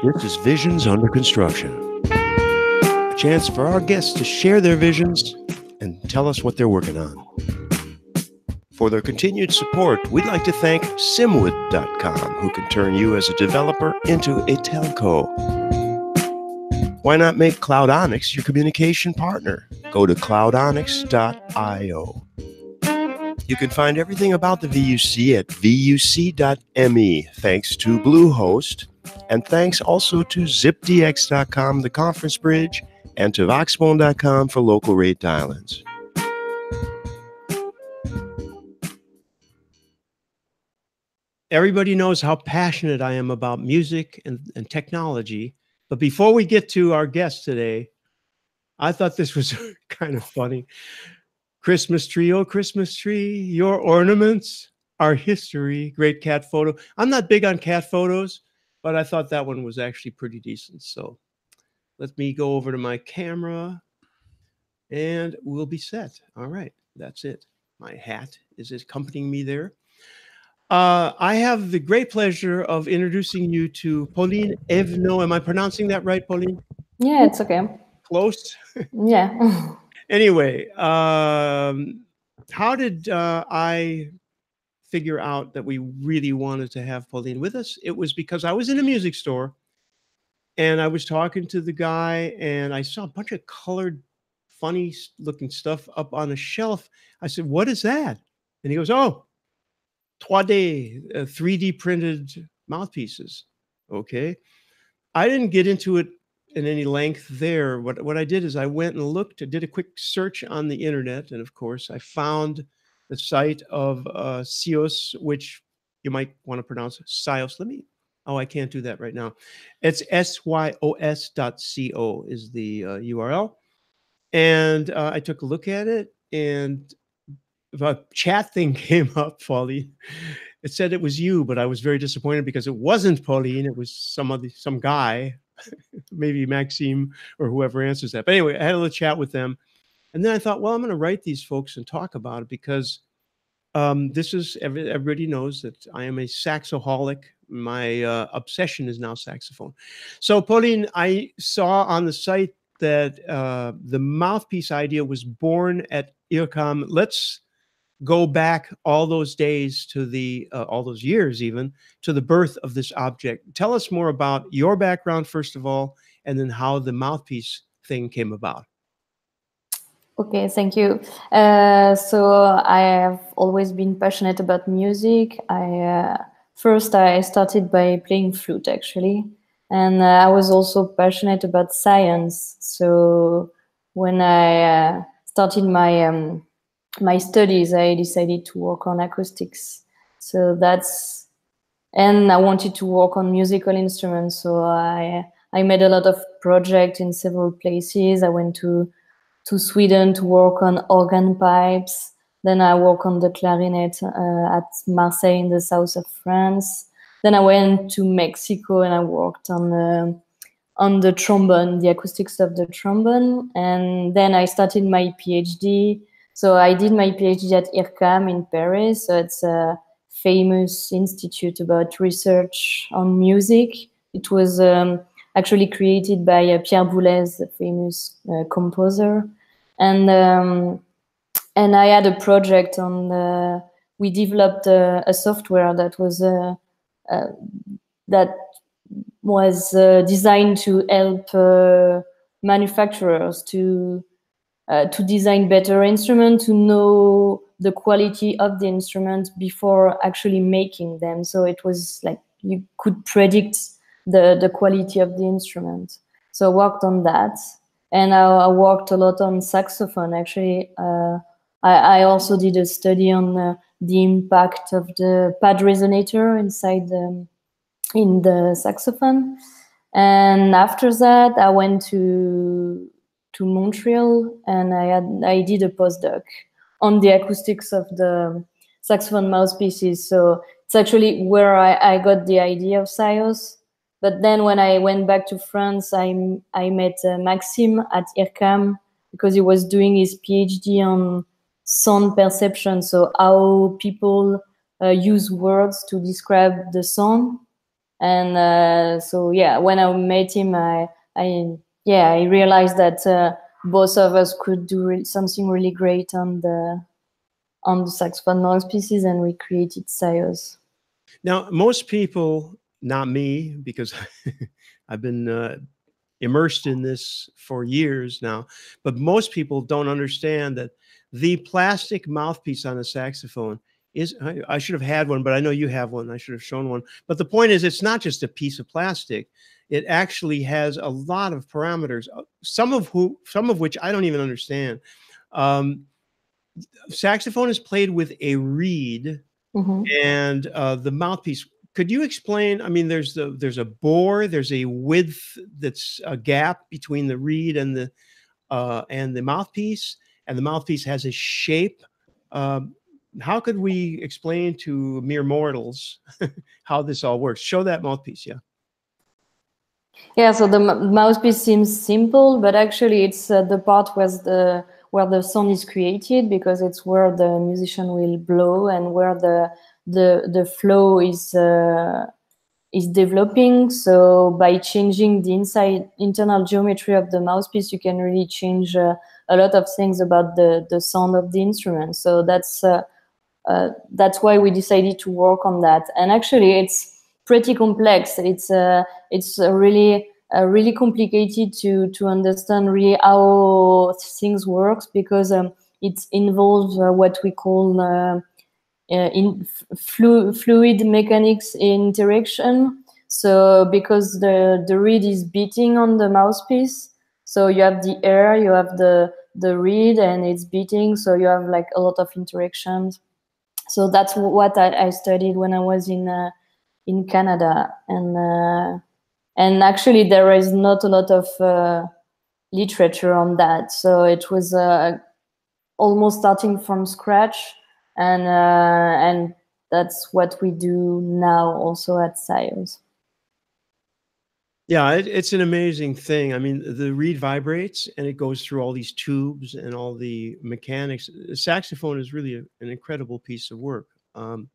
This is Visions Under Construction, a chance for our guests to share their visions and tell us what they're working on. For their continued support, we'd like to thank Simwood.com, who can turn you as a developer into a telco. Why not make Cloudonics your communication partner? Go to cloudonics.io. You can find everything about the VUC at vuc.me, thanks to Bluehost, and thanks also to zipdx.com, the conference bridge, and to voxphone.com for local rate dial-ins. Everybody knows how passionate I am about music and technology, but before we get to our guest today, I thought this was kind of funny. Christmas tree, oh Christmas tree, your ornaments are history. Great cat photo. I'm not big on cat photos, but I thought that one was actually pretty decent. So let me go over to my camera and we'll be set. All right, that's it. My hat is accompanying me there. I have the great pleasure of introducing you to Pauline Evenot. Am I pronouncing that right, Pauline? Yeah, it's okay. Close? Yeah. Anyway, how did I figure out that we really wanted to have Pauline with us? It was because I was in a music store and I was talking to the guy and I saw a bunch of colored, funny looking stuff up on a shelf. I said, "What is that?" And he goes, "Oh, 3D printed mouthpieces." Okay. I didn't get into it in any length there. What I did is I went and looked, did a quick search on the internet, and of course I found the site of Syos, which you might want to pronounce Syos. I can't do that right now. It's syos.co is the URL. And I took a look at it, and a chat thing came up, Pauline. It said it was you, but I was very disappointed because it wasn't Pauline. It was some guy, maybe Maxime or whoever answers that. But anyway, I had a little chat with them. And then I thought, well, I'm going to write these folks and talk about it because everybody knows that I am a saxoholic. My obsession is now saxophone. So Pauline, I saw on the site that the mouthpiece idea was born at IRCAM. Let's go back all those days to all those years even to the birth of this object. Tell us more about your background, first of all, and then how the mouthpiece thing came about. Okay, thank you. So I have always been passionate about music. First I started by playing flute, actually. And I was also passionate about science. So when I started my studies, I decided to work on acoustics. And I wanted to work on musical instruments. So I made a lot of projects in several places. I went to Sweden to work on organ pipes. Then I worked on the clarinet at Marseille in the south of France. Then I went to Mexico and I worked on the trombone, the acoustics of the trombone. And then I started my PhD. So I did my PhD at IRCAM in Paris. So it's a famous institute about research on music. It was actually created by Pierre Boulez, the famous composer. And I had a project on, we developed a software that was designed to help manufacturers to design better instruments, to know the quality of the instrument before actually making them. So it was like you could predict the quality of the instrument. So I worked on that. And I worked a lot on saxophone. Actually, I also did a study on the impact of the pad resonator in the saxophone. And after that, I went to Montreal and I did a postdoc on the acoustics of the saxophone mouthpieces. So it's actually where I got the idea of Syos. But then when I went back to France, I met Maxime at IRCAM because he was doing his PhD on sound perception. So how people use words to describe the sound. And so yeah, when I met him, I realized that both of us could do something really great on the saxophone mouthpieces, and we created Sios. Now, most people, not me, because I've been immersed in this for years now, but most people don't understand that the plastic mouthpiece on a saxophone is, I should have had one, but I know you have one. I should have shown one. But the point is, it's not just a piece of plastic. It actually has a lot of parameters, some of which I don't even understand. Saxophone is played with a reed, and the mouthpiece. Could you explain? I mean, there's a bore, there's a width that's a gap between the reed and the mouthpiece, and the mouthpiece has a shape. How could we explain to mere mortals how this all works? Show that mouthpiece, yeah. Yeah, so the mouthpiece seems simple, but actually it's the part where the sound is created, because it's where the musician will blow and where the flow is developing. So by changing the internal geometry of the mouthpiece, you can really change a lot of things about the sound of the instrument. So that's why we decided to work on that. And actually, it's pretty complex. It's really complicated to understand really how things works, because it involves what we call in fluid mechanics interaction. So because the reed is beating on the mouthpiece, so you have the air, you have the reed, and it's beating, so you have like a lot of interactions. So that's what I studied when I was in Canada, and actually there is not a lot of literature on that. So it was almost starting from scratch, and that's what we do now also at Sios. Yeah, it's an amazing thing. I mean, the reed vibrates and it goes through all these tubes and all the mechanics. The saxophone is really an incredible piece of work. One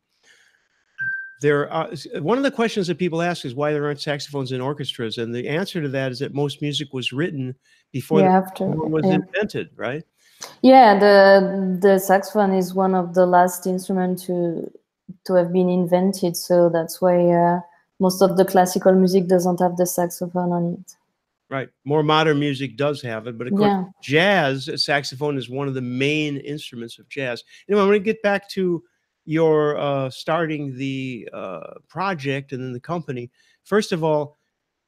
of the questions that people ask is why there aren't saxophones in orchestras, and the answer to that is that most music was written before the saxophone was invented, right? Yeah, the saxophone is one of the last instruments to have been invented, so that's why most of the classical music doesn't have the saxophone on it. Right. More modern music does have it, but of course, jazz, saxophone is one of the main instruments of jazz. Anyway, I'm going to get back to your starting the project and then the company. First of all,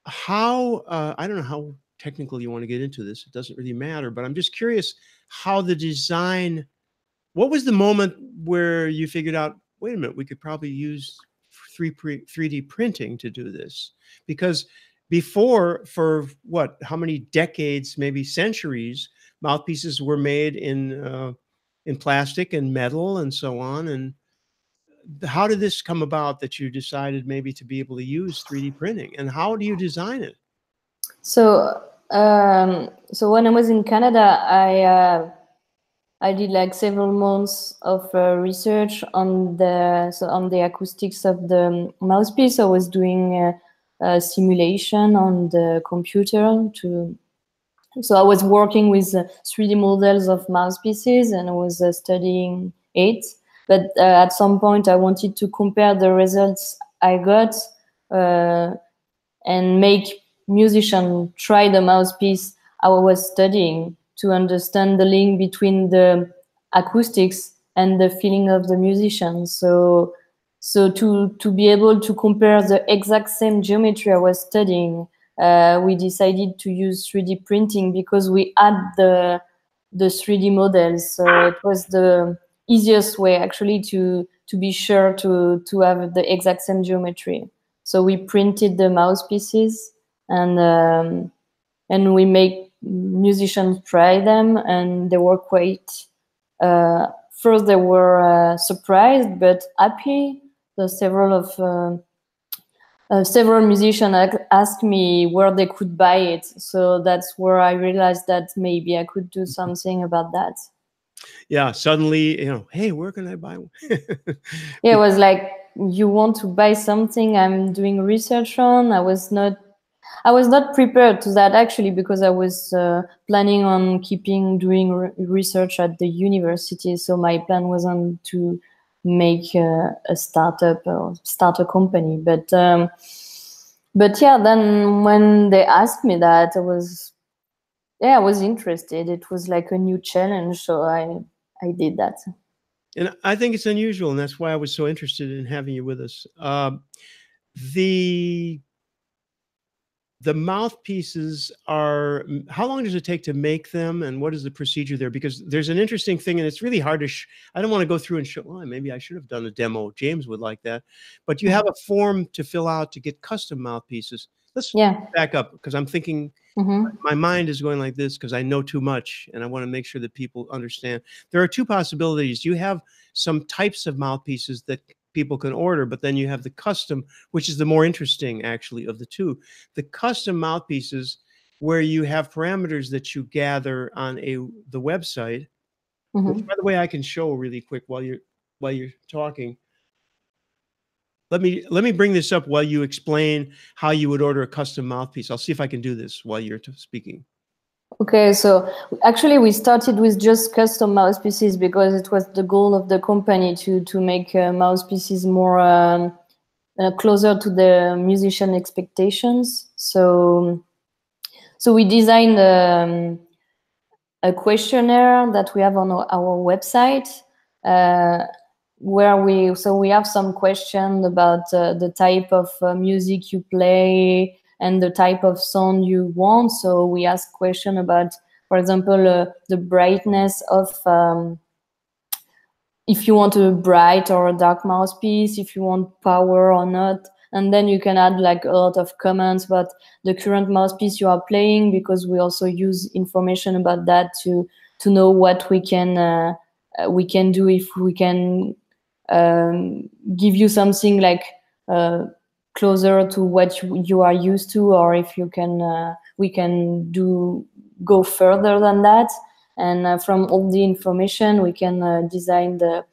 how, I don't know how technical you want to get into this. It doesn't really matter, but I'm just curious how the design, what was the moment where you figured out, wait a minute, we could probably use 3D printing to do this? Because before, for what, how many decades, maybe centuries, mouthpieces were made in plastic and metal and so on. And how did this come about that you decided maybe to be able to use 3D printing? And how do you design it? So, so when I was in Canada, I did like several months of research on the acoustics of the mouthpiece. I was doing a simulation on the computer so I was working with 3D models of mouthpieces, and I was studying it. But at some point, I wanted to compare the results I got and make musicians try the mouthpiece I was studying, to understand the link between the acoustics and the feeling of the musician. So to be able to compare the exact same geometry I was studying, we decided to use 3D printing, because we had the 3D models. So it was the easiest way actually to be sure to have the exact same geometry. So we printed the mouthpieces, and we make musicians try them, and they were quite first they were surprised but happy. So several musicians asked me where they could buy it, so that's where I realized that maybe I could do something about that. Yeah, suddenly, you know, hey, where can I buy one? Yeah, it was like you want to buy something I'm doing research on. I was not prepared to that actually, because I was planning on doing research at the university. So my plan wasn't to make a startup or start a company. But yeah, then when they asked me that, I was interested. It was like a new challenge, so I did that. And I think it's unusual, and that's why I was so interested in having you with us. The mouthpieces are, how long does it take to make them, and what is the procedure there? Because there's an interesting thing, and it's really hard to, I don't want to go through and show, well, maybe I should have done a demo. James would like that. But you have a form to fill out to get custom mouthpieces. Let's back up, because I'm thinking, my mind is going like this because I know too much, and I want to make sure that people understand. There are two possibilities. You have some types of mouthpieces that people can order, but then you have the custom, which is the more interesting, actually, of the two. The custom mouthpieces, where you have parameters that you gather on the website, which, by the way, I can show really quick while you're talking. Let me bring this up while you explain how you would order a custom mouthpiece. I'll see if I can do this while you're speaking. Okay, so actually we started with just custom mouthpieces because it was the goal of the company to make mouthpieces more closer to the musician expectations. So we designed a questionnaire that we have on our website. Where we have some questions about the type of music you play and the type of sound you want. So we ask question about, for example, the brightness of, if you want a bright or a dark mouthpiece, if you want power or not. And then you can add like a lot of comments about the current mouthpiece you are playing, because we also use information about that to know what we can do, if we can give you something like closer to what you are used to, or if you can we can go further than that. And from all the information we can design the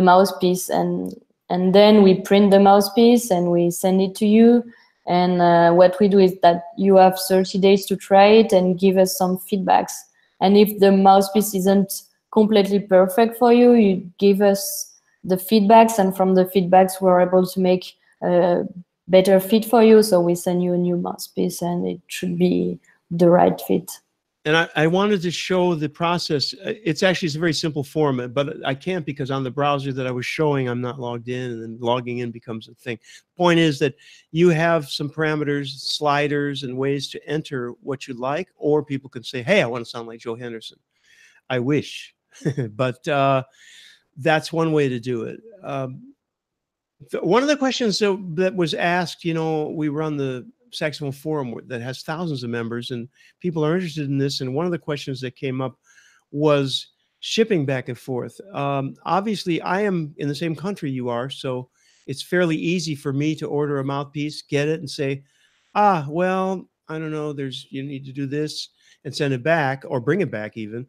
mouthpiece, and then we print the mouthpiece and we send it to you. And what we do is that you have 30 days to try it and give us some feedbacks. And if the mouthpiece isn't completely perfect for you, you give us the feedbacks, and from the feedbacks we're able to make a better fit for you. So we send you a new mouthpiece and it should be the right fit. And I wanted to show the process. It's a very simple form, but I can't because on the browser that I was showing, I'm not logged in, and then logging in becomes a thing. Point is that you have some parameters, sliders, and ways to enter what you like, or people can say, hey, I want to sound like Joe Henderson. I wish, but that's one way to do it. One of the questions that was asked, we run the Saxophone forum that has thousands of members, and people are interested in this. And one of the questions that came up was shipping back and forth. Obviously, I am in the same country you are, so it's fairly easy for me to order a mouthpiece, get it, and say, well, I don't know, you need to do this, and send it back, or bring it back even.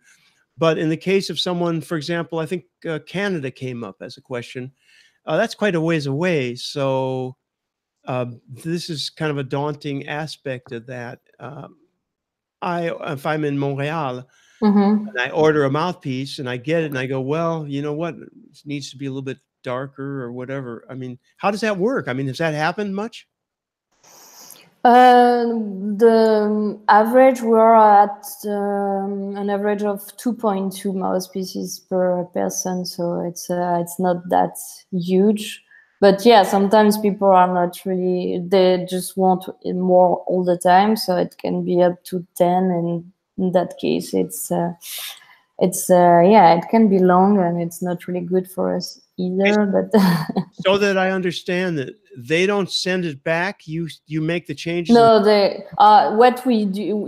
But in the case of someone, for example, I think Canada came up as a question. That's quite a ways away. So this is kind of a daunting aspect of that. If I'm in Montreal and I order a mouthpiece and I get it and I go, well, you know what? It needs to be a little bit darker or whatever. I mean, how does that work? I mean, has that happened much? The average, we're at an average of 2.2 mouthpieces per person, so it's not that huge. But yeah, sometimes people are not really, they just want more all the time, so it can be up to 10, and in that case yeah, it can be long, and it's not really good for us either. But so that I understand that they don't send it back, you make the changes. No, what we do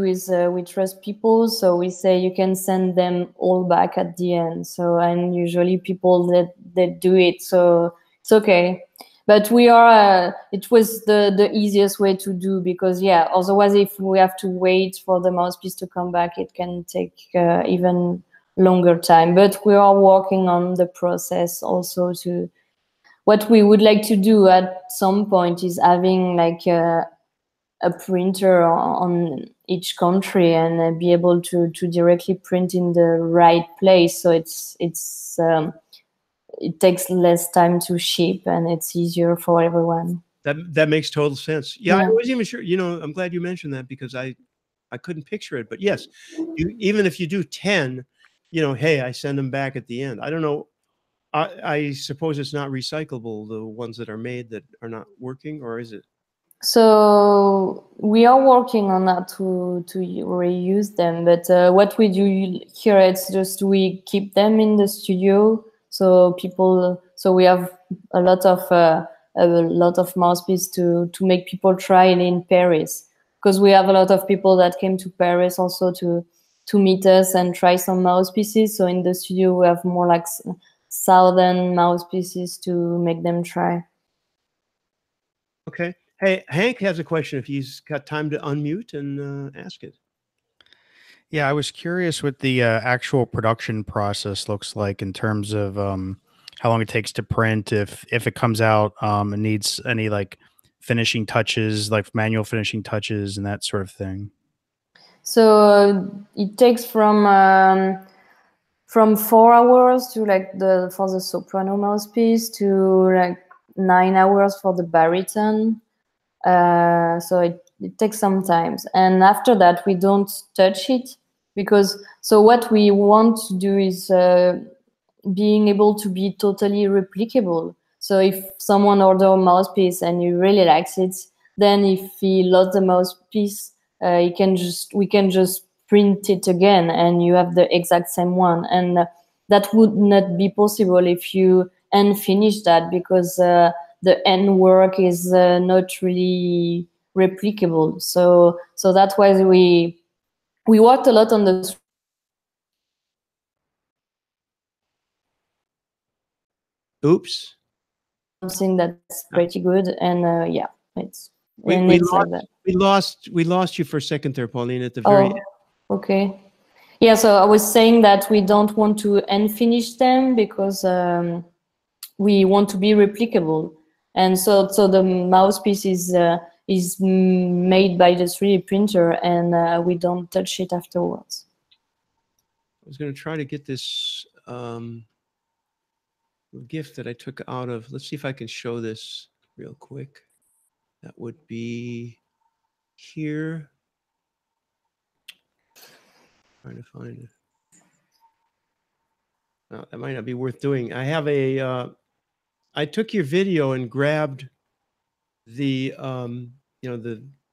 is we trust people, so we say you can send them all back at the end. So, and usually people that do it, so it's okay. But it was the easiest way to do, because yeah, otherwise if we have to wait for the mouthpiece to come back, it can take even longer time. But we are working on the process also to what we would like to do at some point is having like a printer on each country and be able to directly print in the right place. So it takes less time to ship and it's easier for everyone. That makes total sense. Yeah, I wasn't even sure. You know, I'm glad you mentioned that because I couldn't picture it. But yes, even if you do 10, you know, hey, I send them back at the end. I don't know. I suppose it's not recyclable, the ones that are made that are not working, or is it? So we are working on that to reuse them. But what we do here, it's just we keep them in the studio. So we have a lot of mouthpiece to make people try it in Paris, because we have a lot of people that came to Paris also to meet us and try some mouthpieces. So in the studio we have more like 1,000 mouthpieces to make them try. Okay. Hey, Hank has a question if he's got time to unmute and ask it. Yeah, I was curious what the actual production process looks like in terms of how long it takes to print, if it comes out and needs any like finishing touches, like manual finishing touches and that sort of thing. So it takes from 4 hours to like for the soprano mouthpiece to like 9 hours for the baritone. So it takes some time, and after that we don't touch it, because so what we want to do is being able to be totally replicable. So if someone orders a mouthpiece and he really likes it, then if he lost the mouthpiece, we can just print it again and you have the exact same one. And that would not be possible if you finish that, because the end work is not really replicable. So that's why we worked a lot on the Oops. something that's pretty good, and yeah, we it's lost, like that. We lost you for a second there, Pauline, at the very end. Okay. Yeah, so I was saying that we don't want to finish them because we want to be replicable, and so the mouthpiece is made by the 3D printer, and we don't touch it afterwards. I was going to try to get this gift that I took out of. Let's see if I can show this real quick. That would be here. Trying to find it. That might not be worth doing. I have a. I took your video and grabbed the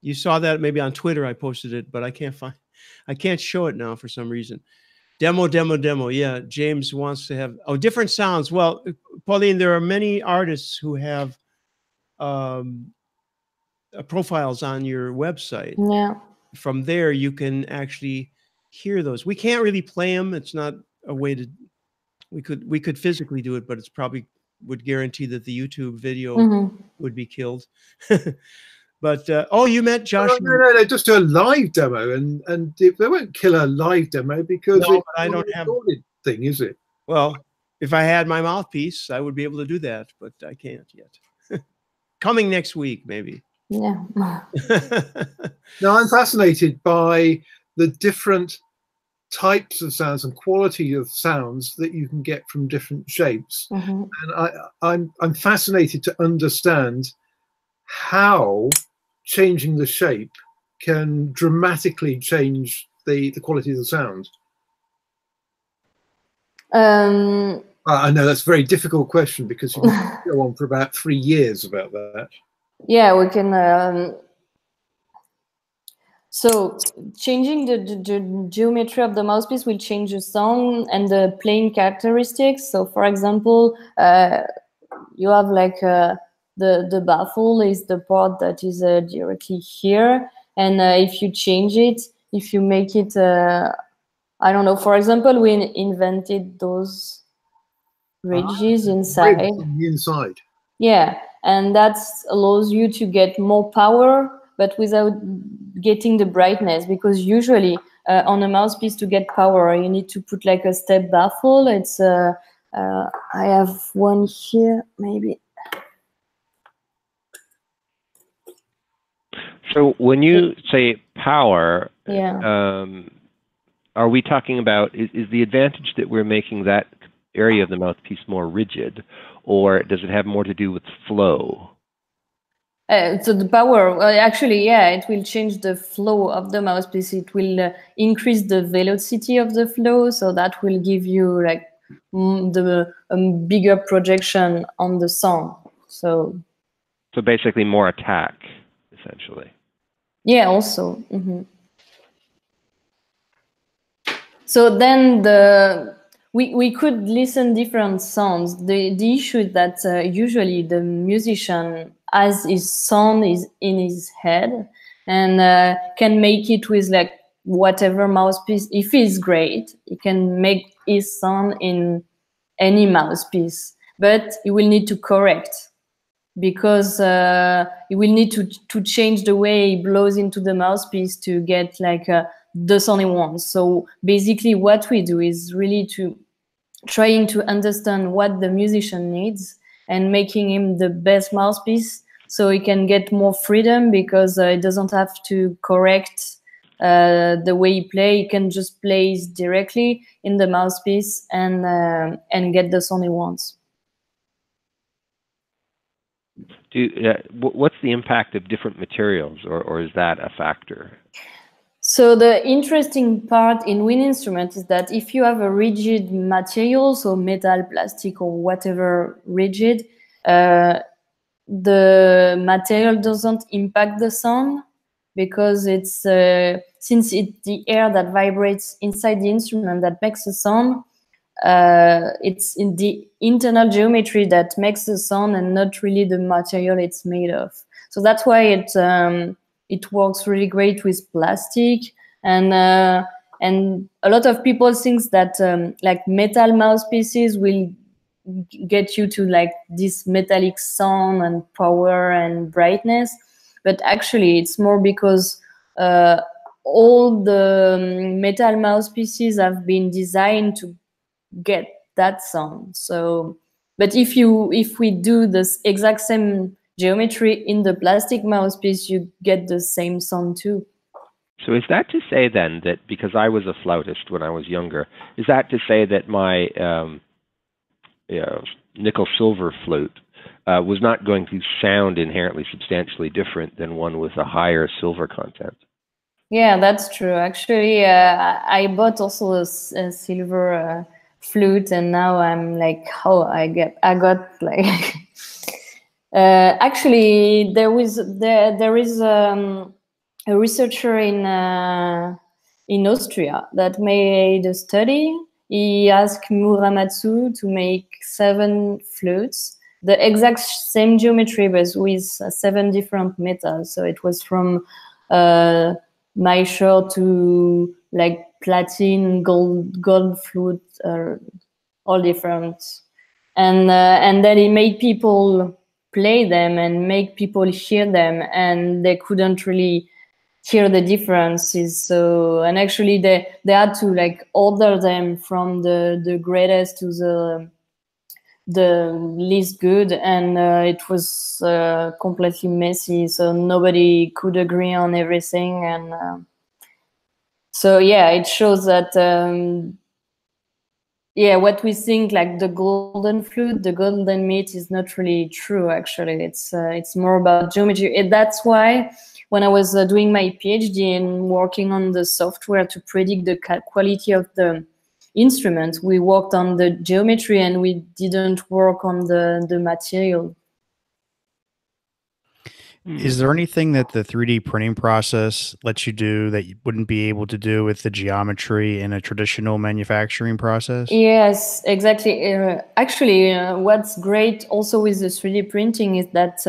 you saw that maybe on Twitter. I posted it, but I can't show it now for some reason. Demo. Yeah, James wants to have different sounds. Well, Pauline, there are many artists who have profiles on your website. Yeah. From there, you can actually hear those. We can't really play them. It's not a way to. We could physically do it, but it's probably would guarantee that the YouTube video would be killed. But you met Josh. No, just do a live demo, and they won't kill a live demo because it's I don't have a thing, is it? Well, if I had my mouthpiece, I would be able to do that, but I can't yet. Coming next week, maybe. Yeah. Now, I'm fascinated by the different types of sounds and quality of sounds that you can get from different shapes, and I'm fascinated to understand how changing the shape can dramatically change the quality of the sound. I know that's a very difficult question because you can go on for about 3 years about that. Yeah, we can. So changing the geometry of the mouthpiece will change the sound and the playing characteristics. So, for example, you have like the baffle is the part that is directly here, and if you change it, if you make it, I don't know. For example, we invented those ridges inside. Inside. Yeah, and that allows you to get more power, but without getting the brightness, because usually on a mouthpiece to get power, you need to put like a step baffle. It's I have one here, maybe. So when you say power, Yeah. Are we talking about, is the advantage that we're making that area of the mouthpiece more rigid, or does it have more to do with flow? So the power, actually, yeah, it will change the flow of the mouthpiece. It will increase the velocity of the flow, so that will give you like the bigger projection on the sound. So basically more attack, essentially. Yeah, also. So then we could listen different sounds. The issue is that usually the musician has his sound is in his head and can make it with like whatever mouthpiece. If he's great, he can make his sound in any mouthpiece, but he will need to correct because he will need to change the way he blows into the mouthpiece to get like the sound he wants. So basically what we do is really trying to understand what the musician needs and making him the best mouthpiece so he can get more freedom because he doesn't have to correct the way he play. He can just play directly in the mouthpiece and get the sound he wants. What's the impact of different materials, or is that a factor? So the interesting part in wind instrument is that if you have a rigid material, so metal, plastic, or whatever rigid, the material doesn't impact the sound because it's since it's the air that vibrates inside the instrument that makes the sound. It's in the internal geometry that makes the sound and not really the material it's made of. So that's why it works really great with plastic, and a lot of people think that like metal mouthpieces will get you to like this metallic sound and power and brightness, but actually it's more because all the metal mouthpieces have been designed to get that sound. So, but if we do this exact same geometry in the plastic mouthpiece, you get the same sound too. So is that to say then that, because I was a flautist when I was younger, is that to say that my nickel silver flute was not going to sound inherently substantially different than one with a higher silver content? Yeah, that's true. Actually, I bought also a silver flute, and now I'm like, oh, I got like. Actually, there is a researcher in Austria that made a study. He asked Muramatsu to make 7 flutes, the exact same geometry, but with 7 different metals. So it was from Maisher to like platinum, gold flute, all different, and then he made people play them and make people hear them, and they couldn't really hear the differences. So, and actually they had to like order them from the greatest to the least good, and it was completely messy, so nobody could agree on everything. And so yeah, it shows that yeah, what we think like the golden flute, the golden meat, is not really true. Actually, it's more about geometry. And that's why when I was doing my PhD and working on the software to predict the quality of the instrument, we worked on the geometry and we didn't work on the material. Is there anything that the 3D printing process lets you do that you wouldn't be able to do with the geometry in a traditional manufacturing process? Yes, exactly. Actually, what's great also with the 3D printing is that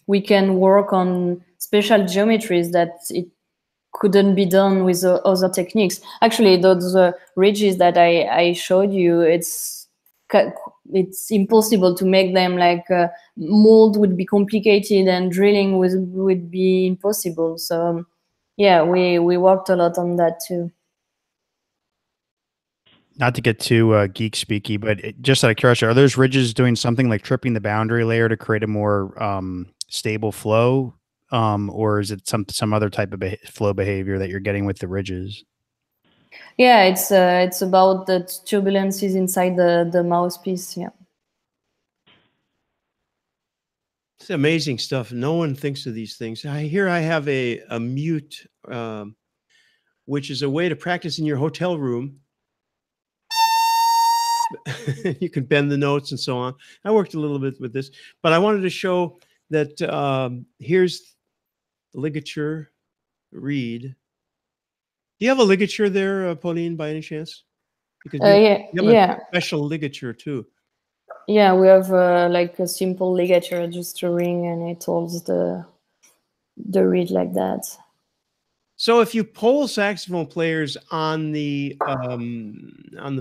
we can work on special geometries that it couldn't be done with other techniques. Actually, those ridges that I showed you, it's impossible to make them. Like mold would be complicated and drilling would be impossible. So yeah, we worked a lot on that too. Not to get too geek speaky, but just out of curiosity, are those ridges doing something like tripping the boundary layer to create a more stable flow or is it some other type of flow behavior that you're getting with the ridges? Yeah, it's about the turbulences inside the mouthpiece. Yeah. It's amazing stuff. No one thinks of these things. Here I have a mute, which is a way to practice in your hotel room. You can bend the notes and so on. I worked a little bit with this, but I wanted to show that here's the Ligature Reed. Do you have a ligature there, Pauline, by any chance? Because you have a special ligature too. Yeah, we have like a simple ligature, just a ring, and it holds the reed like that. So if you poll saxophone players on the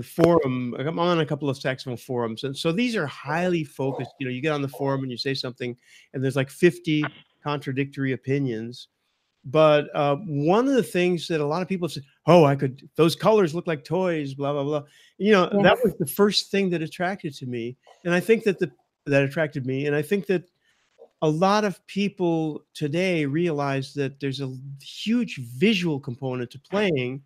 forum, I'm on a couple of saxophone forums, and so these are highly focused. You know, you get on the forum and you say something, and there's like 50 contradictory opinions. But one of the things that a lot of people say, oh, those colors look like toys, blah, blah, blah. You know, that was the first thing that attracted to me. And I think that attracted me. And I think that a lot of people today realize that there's a huge visual component to playing.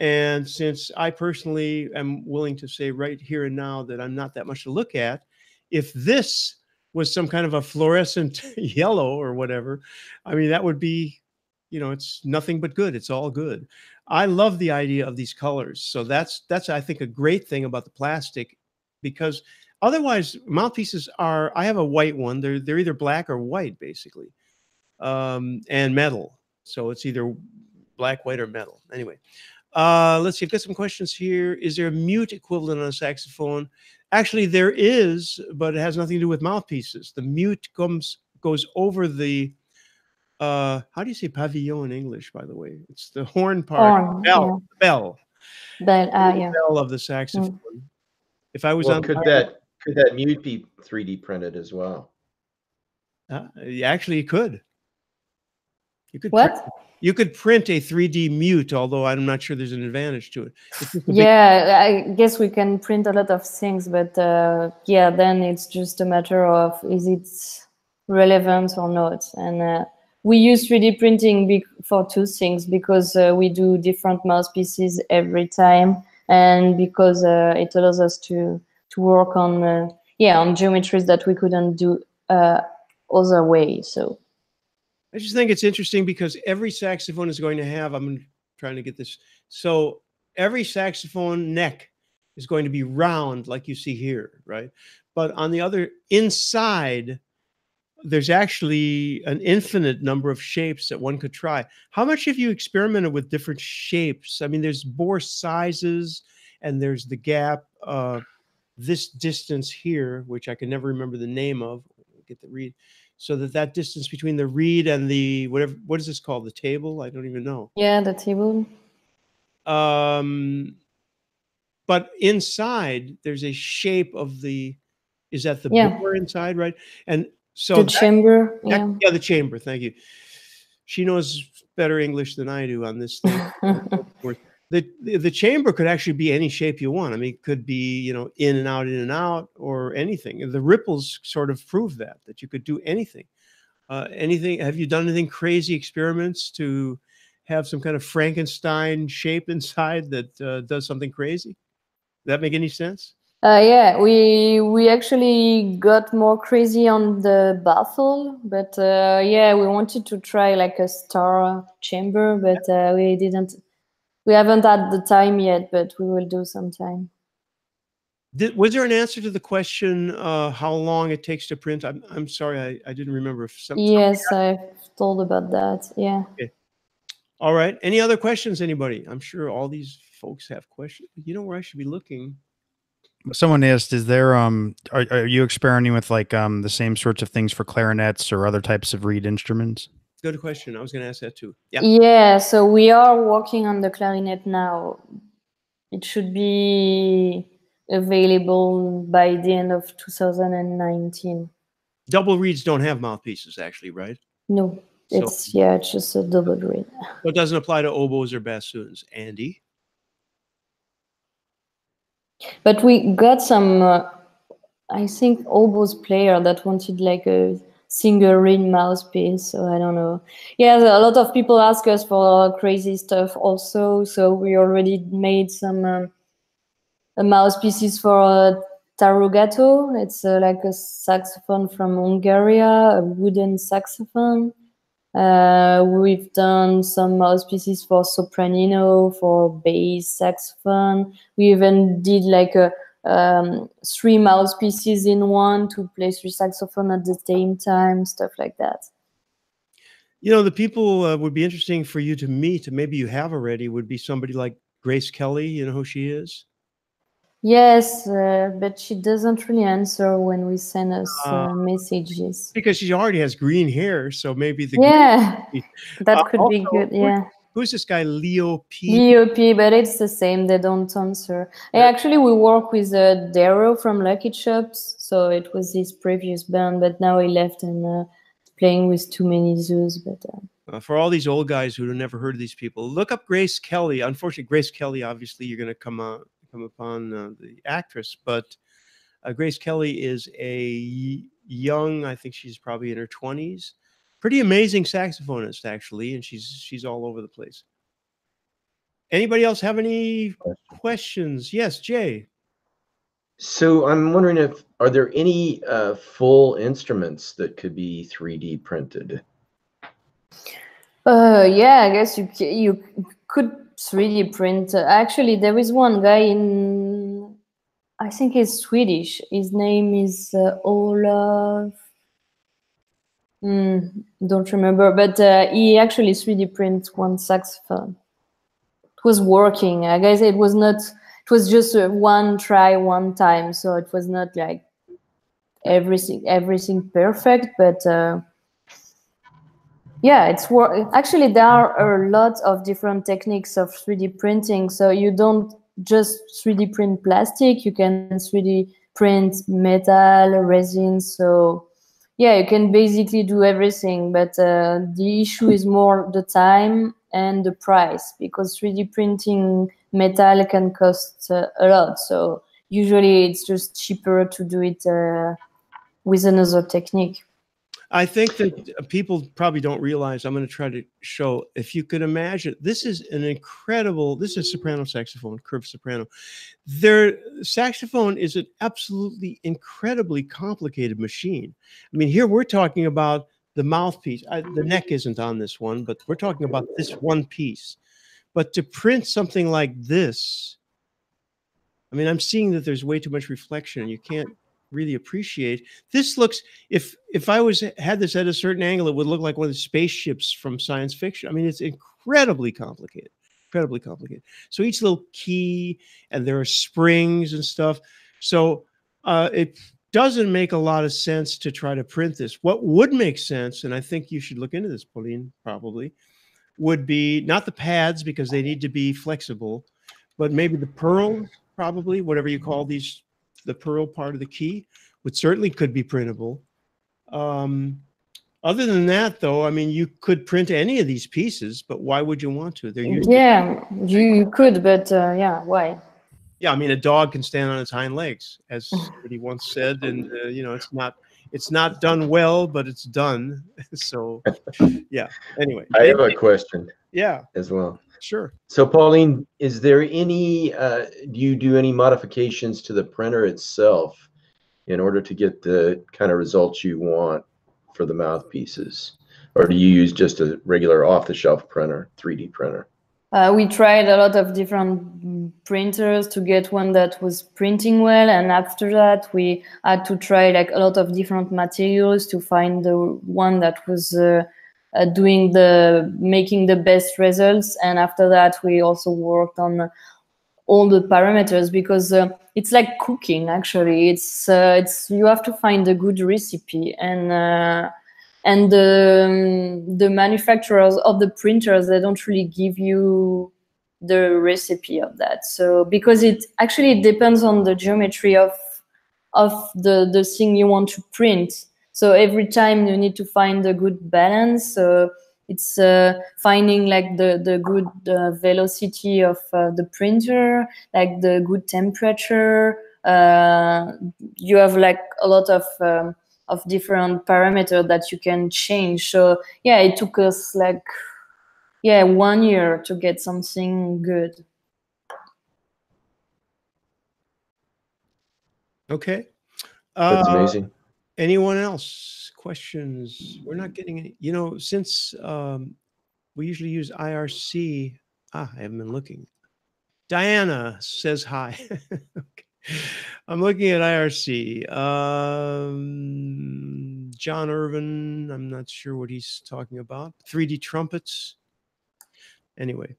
And since I personally am willing to say right here and now that I'm not that much to look at, if this was some kind of a fluorescent yellow or whatever, I mean, that would be, you know, it's nothing but good. It's all good. I love the idea of these colors. So that's I think a great thing about the plastic, because otherwise mouthpieces are, I have a white one. They're either black or white basically, and metal. So it's either black, white, or metal. Anyway, let's see. I've got some questions here. Is there a mute equivalent on a saxophone? Actually, there is, but it has nothing to do with mouthpieces. The mute goes over the how do you say pavillon in English, by the way? It's the horn part. Bell. Yeah. Bell of the saxophone. If I was could that mute be 3D printed as well? Actually, it could. You could what? You could print a 3D mute, although I'm not sure there's an advantage to it. Yeah, I guess we can print a lot of things, but yeah, then it's just a matter of is it relevant or not. And we use 3D printing for two things, because we do different mouthpieces every time, and because it allows us to work on on geometries that we couldn't do other way. So I just think it's interesting because every saxophone is going to have, I'm trying to get this. So every saxophone neck is going to be round like you see here, right? But on the other inside, there's actually an infinite number of shapes that one could try. How much have you experimented with different shapes? I mean, there's bore sizes, and there's the gap, this distance here, which I can never remember the name of. Get the reed. So that distance between the reed and the whatever, what is this called? The table? I don't even know. Yeah, the table. But inside there's a shape of the, is that the bore inside, right? And so the chamber. Yeah, the chamber. Thank you. She knows better English than I do on this thing. The chamber could actually be any shape you want. I mean, it could be, you know, in and out, or anything. And the ripples sort of prove that you could do anything. Anything. Have you done anything crazy experiments to have some kind of Frankenstein shape inside that does something crazy? Does that make any sense? Yeah, we actually got more crazy on the baffle, but yeah, we wanted to try like a star chamber, but we didn't. We haven't had the time yet, but we will do sometime. Was there an answer to the question how long it takes to print? I'm sorry, I didn't remember. If yes, I've told about that. Yeah. Okay. All right. Any other questions, anybody? I'm sure all these folks have questions. You know where I should be looking? Someone asked, is there are you experimenting with like the same sorts of things for clarinets or other types of reed instruments? Good question. I was going to ask that too. Yeah. Yeah. So we are working on the clarinet now. It should be available by the end of 2019. Double reeds don't have mouthpieces, actually, right? No. It's it's just a double reed. So it doesn't apply to oboes or bassoons. Andy? But we got some, I think, oboes player that wanted like a single reed mouthpiece. So I don't know. Yeah, a lot of people ask us for crazy stuff also. So we already made some mouthpieces for Tarugato. It's like a saxophone from Hungary, a wooden saxophone. We've done some mouthpieces for sopranino, for bass saxophone. We even did like 3 mouthpieces in one to play 3 saxophone at the same time, stuff like that. You know, the people would be interesting for you to meet, maybe you have already, would be somebody like Grace Kelly. You know who she is? Yes, but she doesn't really answer when we send us messages. Because she already has green hair, so maybe the that could be good. Yeah. Who's this guy, Leo P? Leo P, but it's the same. They don't answer. Actually, we work with Darrow from Lucky Chops, so it was his previous band, but now he left and playing with too many zoos. But for all these old guys who have never heard of these people, look up Grace Kelly. Unfortunately, Grace Kelly, obviously, you're going to come upon the actress, but Grace Kelly is a young, I think she's probably in her 20s, pretty amazing saxophonist actually, and she's all over the place. Anybody else have any questions? Yes, Jay. So I'm wondering are there any full instruments that could be 3D printed? Yeah, I guess you could 3D print. Actually, there is one guy in, I think he's Swedish. His name is Olaf. Don't remember, but he actually 3D printed one saxophone. It was working. I guess it was not. It was just one try, one time. So it was not like everything perfect, but. Yeah, it's actually there are a lot of different techniques of 3D printing. So you don't just 3D print plastic, you can 3D print metal, resin. So yeah, you can basically do everything, but the issue is more the time and the price, because 3D printing metal can cost a lot. So usually it's just cheaper to do it with another technique. I think that people probably don't realize, I'm going to try to show, if you could imagine, this is an incredible, this is soprano saxophone, curved soprano. Their saxophone is an absolutely incredibly complicated machine. I mean, here we're talking about the mouthpiece. The neck isn't on this one, but we're talking about this one piece. But to print something like this, I mean, I'm seeing that there's way too much reflection and you can't really appreciate. This looks, if I had this at a certain angle, it would look like one of the spaceships from science fiction. I mean, it's incredibly complicated, incredibly complicated. So each little key, and there are springs and stuff. So it doesn't make a lot of sense to try to print this. What would make sense, and I think you should look into this, Pauline, probably, would be not the pads, because they need to be flexible, but maybe the pearls, probably, whatever you call these, the pearl part of the key, which certainly could be printable. Other than that, though, I mean, you could print any of these pieces, but why would you want to? They're yeah, you could, but yeah, why? Yeah, I mean, a dog can stand on its hind legs, as somebody once said, and you know, it's not done well, but it's done. So, yeah. Anyway, I have a question. Yeah, as well. Sure. So, Pauline, is there any, do you do any modifications to the printer itself in order to get the kind of results you want for the mouthpieces? Or do you use just a regular off-the-shelf printer, 3D printer? We tried a lot of different printers to get one that was printing well, and after that we had to try like a lot of different materials to find the one that was making the best results. And after that we also worked on all the parameters, because it's like cooking. Actually, it's you have to find a good recipe, and the manufacturers of the printers, they don't really give you the recipe of that. So because it actually depends on the geometry of the thing you want to print. So every time you need to find a good balance. It's finding like the good velocity of the printer, like the good temperature. You have like a lot of of different parameters that you can change. So yeah, it took us like 1 year to get something good. Okay. That's amazing. Anyone else? Questions? We're not getting any. You know, since we usually use IRC. I haven't been looking. Diana says hi. Okay. I'm looking at IRC. John Irvin, I'm not sure what he's talking about. 3D trumpets. Anyway,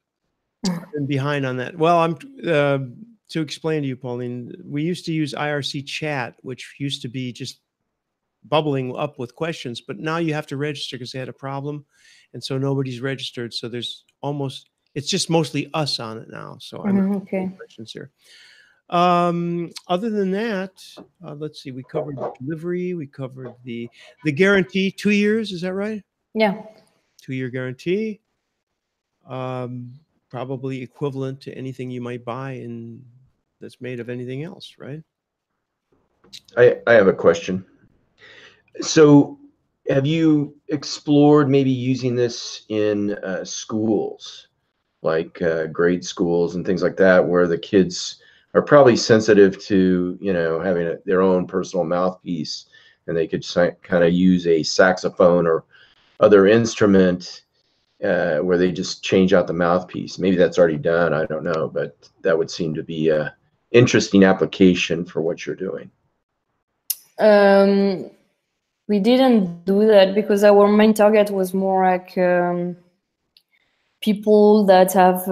I've been behind on that. Well, I'm to explain to you, Pauline, we used to use IRC chat, which used to be just bubbling up with questions, but now you have to register because they had a problem. And so nobody's registered. So there's almost, it's just mostly us on it now. So I'm Okay. questions here. Other than that, let's see, we covered delivery, we covered the guarantee, 2 years, is that right? Yeah. 2-year guarantee. Probably equivalent to anything you might buy in that's made of anything else, right? I have a question. So have you explored maybe using this in schools, like grade schools and things like that, where the kids are probably sensitive to, you know, having their own personal mouthpiece, and they could kind of use a saxophone or other instrument where they just change out the mouthpiece? Maybe that's already done, I don't know, but that would seem to be a interesting application for what you're doing. We didn't do that because our main target was more like people that have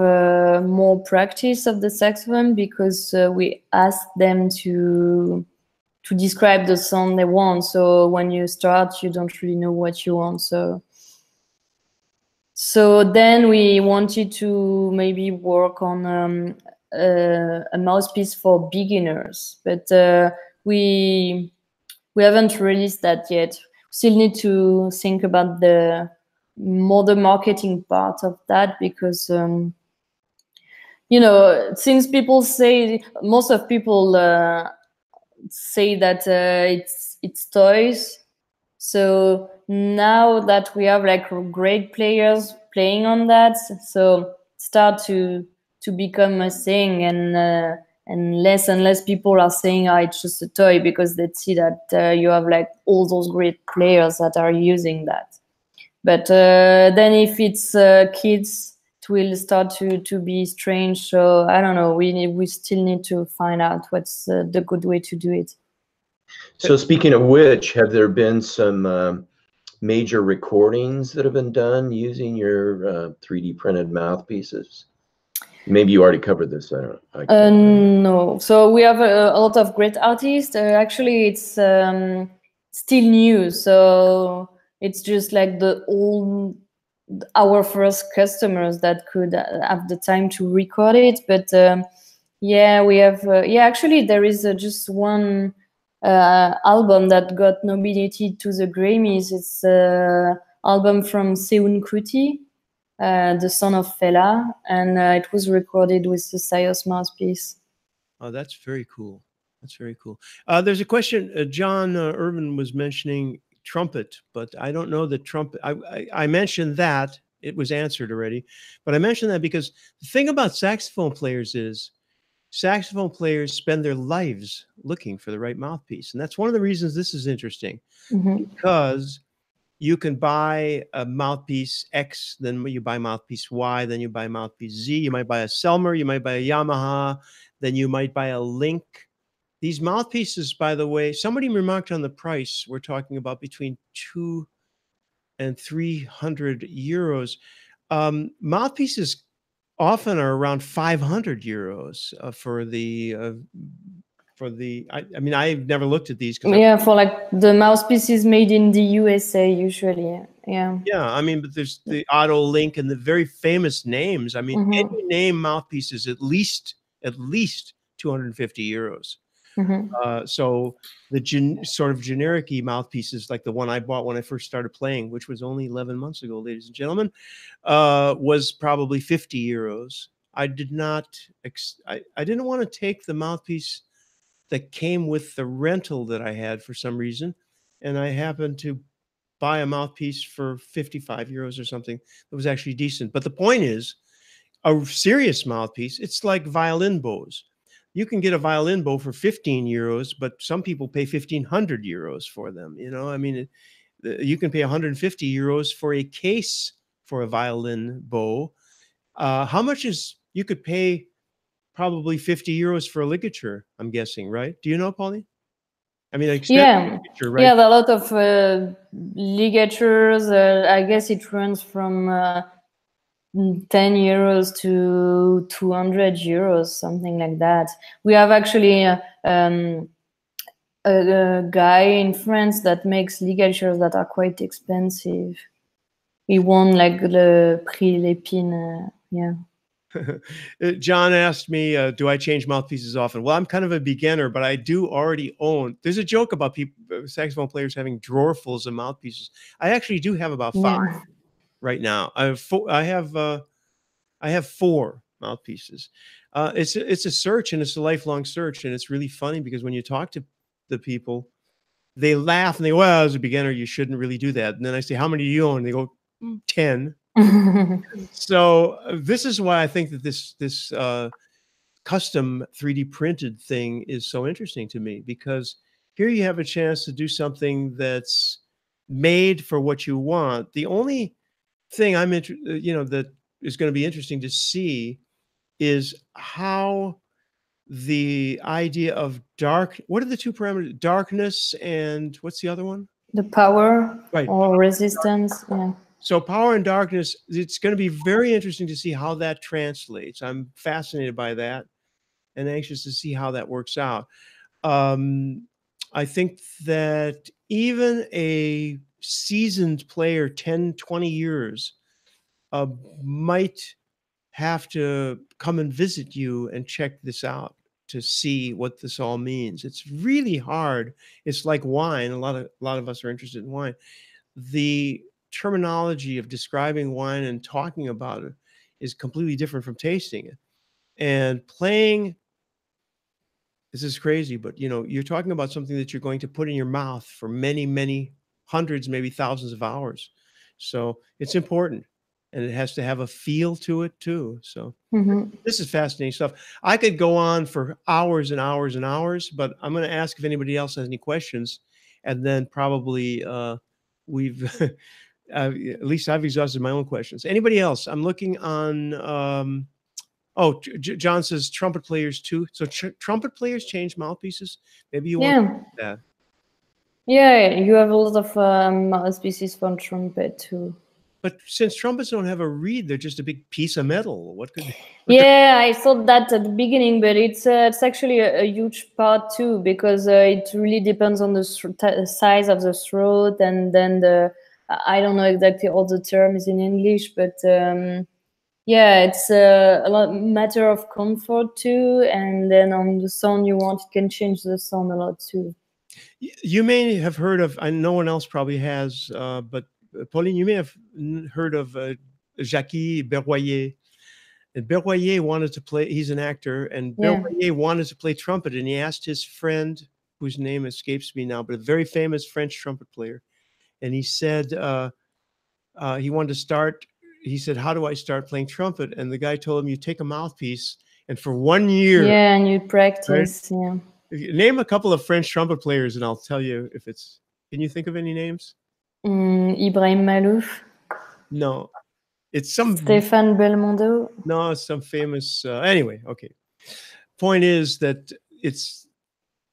more practice of the saxophone, because we asked them to describe the sound they want. So when you start, you don't really know what you want. So then we wanted to maybe work on a mouthpiece for beginners, but we haven't released that yet. Still need to think about the marketing part of that, because you know, since people say, most of people say that it's toys. So now that we have like great players playing on that, so start to become a thing, and less people are saying, oh, it's just a toy, because they see that you have like all those great players that are using that. But then if it's kids, it will start to be strange. So I don't know, we still need to find out what's the good way to do it. So speaking of which, have there been some major recordings that have been done using your 3D printed mouthpieces? Maybe you already covered this. I don't know. No. So we have a lot of great artists. Actually, it's still new. So it's just like our first customers that could have the time to record it. But yeah, we have. Actually, there is just one album that got nominated to the Grammys. It's an album from Seun Kuti, the son of Fela, and it was recorded with the Sios mouthpiece. Oh, that's very cool. That's very cool. There's a question. John Irvin was mentioning trumpet, but I don't know the trumpet. I mentioned that. It was answered already, but I mentioned that because the thing about saxophone players is saxophone players spend their lives looking for the right mouthpiece. And that's one of the reasons this is interesting, because you can buy a mouthpiece X, then you buy mouthpiece Y, then you buy mouthpiece Z. You might buy a Selmer, you might buy a Yamaha, then you might buy a Link. These mouthpieces, by the way, somebody remarked on the price, we're talking about between 200 and 300 euros. Mouthpieces often are around 500 euros for the I mean, I've never looked at these. Yeah, for like the mouthpieces made in the USA usually. Yeah. Yeah, I mean, but there's the Auto Link and the very famous names. I mean, any name mouthpiece is at least 250 euros. So the sort of generic-y mouthpieces, like the one I bought when I first started playing, which was only 11 months ago, ladies and gentlemen, was probably 50 euros. I did not, I didn't want to take the mouthpiece that came with the rental that I had for some reason. and I happened to buy a mouthpiece for 55 euros or something that was actually decent. But the point is, a serious mouthpiece, it's like violin bows. You can get a violin bow for 15 euros, but some people pay 1,500 euros for them. You know, I mean, you can pay 150 euros for a case for a violin bow. How much is, you could pay probably 50 euros for a ligature, I'm guessing, right? Do you know, Pauline? I mean, Yeah, ligature, right? yeah, there are a lot of ligatures. I guess it runs from 10 euros to 200 euros, something like that. We have actually a guy in France that makes ligatures that are quite expensive. He won like the Prix Lépine, yeah. John asked me, do I change mouthpieces often? Well, I'm kind of a beginner, but I do already own. There's a joke about people, saxophone players having drawerfuls of mouthpieces. I actually do have about 5 right now. I have 4. I have 4 mouthpieces. It's a search, and it's a lifelong search, and it's really funny because when you talk to the people, they laugh and they, well, as a beginner, you shouldn't really do that. And then I say, how many do you own? And they go, 10. So this is why I think that this custom 3D printed thing is so interesting to me, because here you have a chance to do something that's made for what you want. The only thing I'm that is going to be interesting to see is how the idea of what are the 2 parameters? Darkness and what's the other one? The power, right, or resistance. Yeah. So power and darkness, it's going to be very interesting to see how that translates. I'm fascinated by that and anxious to see how that works out. I think that even a seasoned player, 10, 20 years, might have to come and visit you and check this out to see what this all means. It's really hard. It's like wine. A lot of us are interested in wine. The terminology of describing wine and talking about it is completely different from tasting it. And playing, this is crazy, but you're talking about something that you're going to put in your mouth for many, many hundreds, maybe thousands of hours. So it's important, and it has to have a feel to it too. So this is fascinating stuff. I could go on for hours and hours and hours, but I'm going to ask if anybody else has any questions, and then probably we've at least I've exhausted my own questions. Anybody else? I'm looking on. John says trumpet players too. So trumpet players change mouthpieces. Maybe you want that. Yeah, you have a lot of mouthpieces for trumpet too. But since trumpets don't have a reed, they're just a big piece of metal. What could? Yeah, I thought that at the beginning, but it's actually a huge part too, because it really depends on the size of the throat, and then I don't know exactly all the terms in English, but yeah, it's a matter of comfort too, and then on the sound you want, it can change the sound a lot too. You may have heard of, and no one else probably has, but Pauline, you may have heard of Jacques Berroyer. And Berroyer wanted to play, he's an actor, and Berroyer wanted to play trumpet, and he asked his friend, whose name escapes me now, but a very famous French trumpet player, and he said he wanted to start. He said, how do I start playing trumpet? And the guy told him, you take a mouthpiece, and for 1 year. Yeah, and you practice, right? Yeah. Name a couple of French trumpet players, and I'll tell you if it's, can you think of any names? Ibrahim Malouf. No. It's some... Stéphane Belmondo. No, it's some famous... anyway, okay. Point is that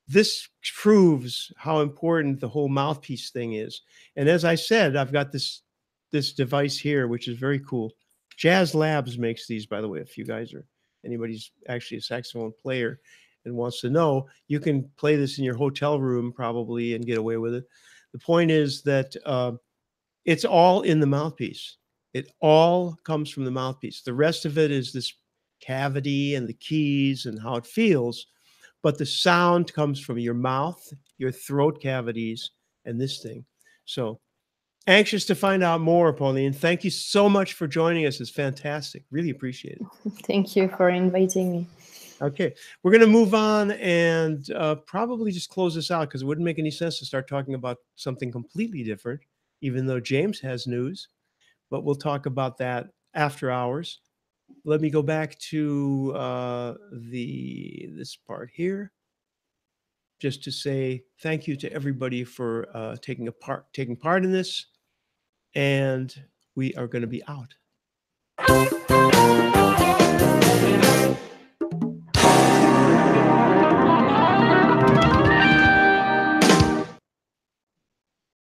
this proves how important the whole mouthpiece thing is. And as I said, I've got this device here, which is very cool. Jazz Labs makes these, by the way, if you guys are, anybody's actually a saxophone player and wants to know, you can play this in your hotel room probably and get away with it. The point is that it's all in the mouthpiece. It all comes from the mouthpiece. The rest of it is this cavity and the keys and how it feels. But the sound comes from your mouth, your throat cavities, and this thing. So anxious to find out more, Pauline. Thank you so much for joining us. It's fantastic. Really appreciate it. Thank you for inviting me. Okay, we're going to move on and probably just close this out because it wouldn't make any sense to start talking about something completely different, even though James has news. But we'll talk about that after hours. Let me go back to this part here, just to say thank you to everybody for taking part in this, and we are going to be out.